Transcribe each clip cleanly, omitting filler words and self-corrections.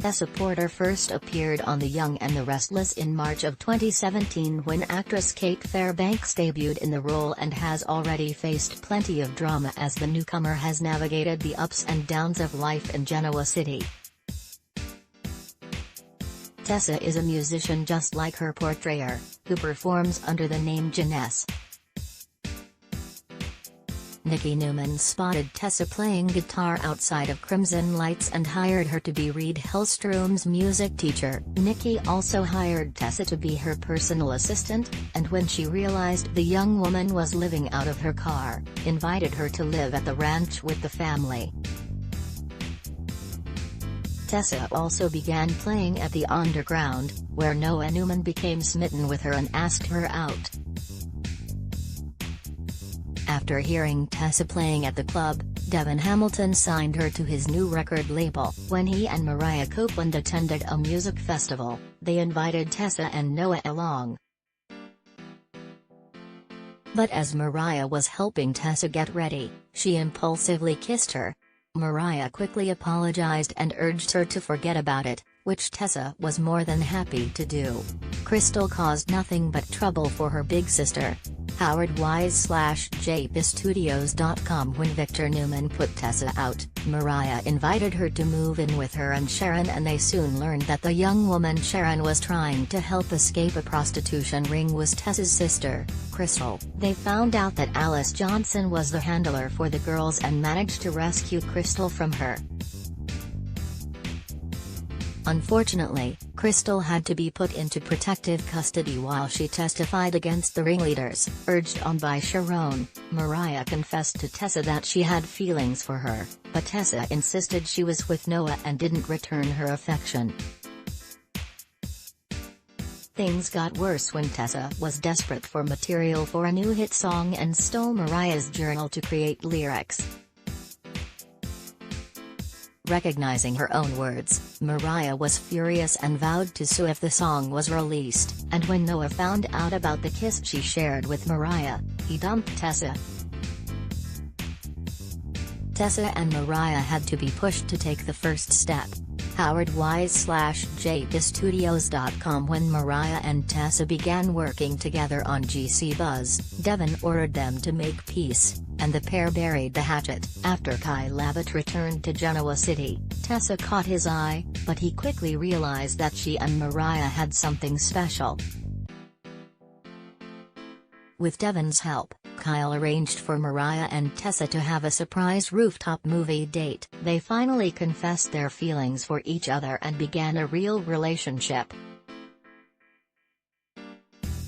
Tessa Porter first appeared on The Young and the Restless in March of 2017 when actress Kate Fairbanks debuted in the role and has already faced plenty of drama as the newcomer has navigated the ups and downs of life in Genoa City. Tessa is a musician just like her portrayer, who performs under the name Janess. Nikki Newman spotted Tessa playing guitar outside of Crimson Lights and hired her to be Reed Hellstrom's music teacher. Nikki also hired Tessa to be her personal assistant, and when she realized the young woman was living out of her car, invited her to live at the ranch with the family. Tessa also began playing at the Underground, where Noah Newman became smitten with her and asked her out. After hearing Tessa playing at the club, Devin Hamilton signed her to his new record label. When he and Mariah Copeland attended a music festival, they invited Tessa and Noah along. But as Mariah was helping Tessa get ready, she impulsively kissed her. Mariah quickly apologized and urged her to forget about it, which Tessa was more than happy to do. Crystal caused nothing but trouble for her big sister. Howard Wise/JPStudios.com. When Victor Newman put Tessa out, Mariah invited her to move in with her and Sharon, and they soon learned that the young woman Sharon was trying to help escape a prostitution ring was Tessa's sister, Crystal. They found out that Alice Johnson was the handler for the girls and managed to rescue Crystal from her. Unfortunately, Crystal had to be put into protective custody while she testified against the ringleaders. Urged on by Sharon, Mariah confessed to Tessa that she had feelings for her, but Tessa insisted she was with Noah and didn't return her affection. Things got worse when Tessa was desperate for material for a new hit song and stole Mariah's journal to create lyrics. Recognizing her own words, Mariah was furious and vowed to sue if the song was released, and when Noah found out about the kiss she shared with Mariah, he dumped Tessa. Tessa and Mariah had to be pushed to take the first step. Howard Wise/JPStudios.com. When Mariah and Tessa began working together on GC Buzz, Devin ordered them to make peace, and the pair buried the hatchet. After Kai Labette returned to Genoa City, Tessa caught his eye, but he quickly realized that she and Mariah had something special. With Devin's help, Kyle arranged for Mariah and Tessa to have a surprise rooftop movie date. They finally confessed their feelings for each other and began a real relationship.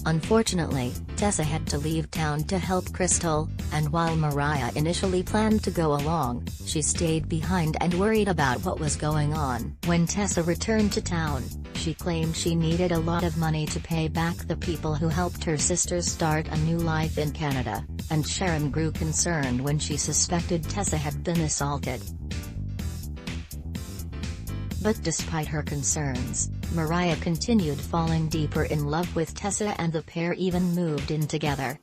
Unfortunately, Tessa had to leave town to help Crystal, and while Mariah initially planned to go along, she stayed behind and worried about what was going on. When Tessa returned to town, she claimed she needed a lot of money to pay back the people who helped her sisters start a new life in Canada, and Sharon grew concerned when she suspected Tessa had been assaulted. But despite her concerns, Mariah continued falling deeper in love with Tessa, and the pair even moved in together.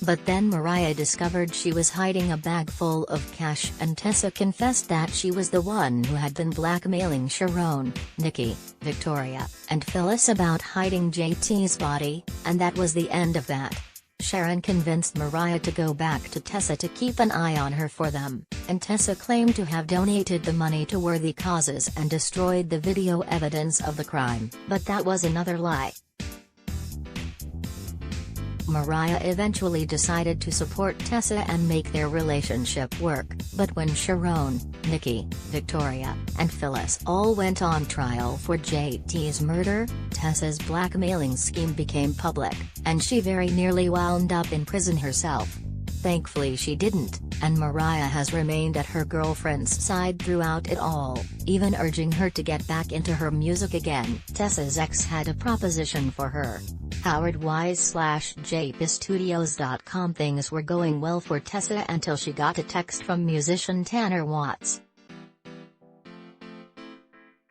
But then Mariah discovered she was hiding a bag full of cash, and Tessa confessed that she was the one who had been blackmailing Sharon, Nikki, Victoria, and Phyllis about hiding JT's body, and that was the end of that. Sharon convinced Mariah to go back to Tessa to keep an eye on her for them, and Tessa claimed to have donated the money to worthy causes and destroyed the video evidence of the crime. But that was another lie. Mariah eventually decided to support Tessa and make their relationship work, but when Sharon, Nikki, Victoria, and Phyllis all went on trial for JT's murder, Tessa's blackmailing scheme became public, and she very nearly wound up in prison herself. Thankfully she didn't, and Mariah has remained at her girlfriend's side throughout it all, even urging her to get back into her music again. Tessa's ex had a proposition for her. Howard Wise/JPStudios.com. Things were going well for Tessa until she got a text from musician Tanner Watts.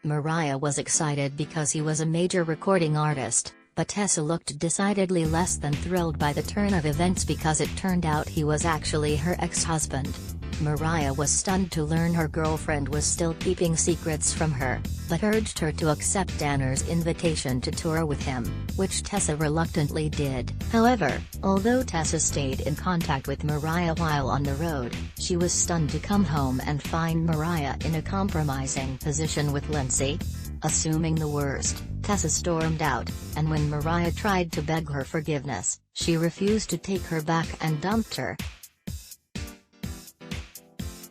Mariah was excited because he was a major recording artist, but Tessa looked decidedly less than thrilled by the turn of events because it turned out he was actually her ex-husband. Mariah was stunned to learn her girlfriend was still keeping secrets from her, but urged her to accept Danner's invitation to tour with him, which Tessa reluctantly did. However, although Tessa stayed in contact with Mariah while on the road, she was stunned to come home and find Mariah in a compromising position with Lindsay. Assuming the worst, Tessa stormed out, and when Mariah tried to beg her forgiveness, she refused to take her back and dumped her.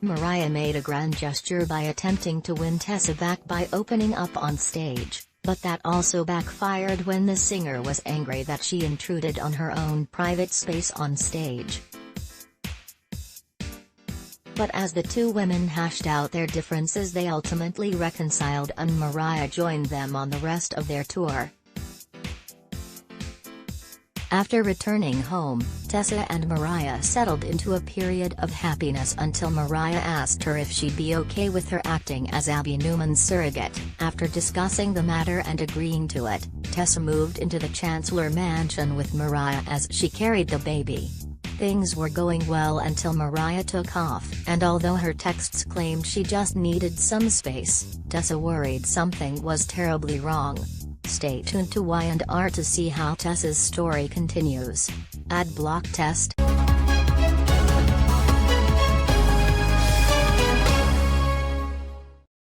Mariah made a grand gesture by attempting to win Tessa back by opening up on stage, but that also backfired when the singer was angry that she intruded on her own private space on stage. But as the two women hashed out their differences, they ultimately reconciled and Mariah joined them on the rest of their tour. After returning home, Tessa and Mariah settled into a period of happiness until Mariah asked her if she'd be okay with her acting as Abby Newman's surrogate. After discussing the matter and agreeing to it, Tessa moved into the Chancellor Mansion with Mariah as she carried the baby. Things were going well until Mariah took off, and although her texts claimed she just needed some space, Tessa worried something was terribly wrong. Stay tuned to Y&R to see how Tessa's story continues. Ad block test.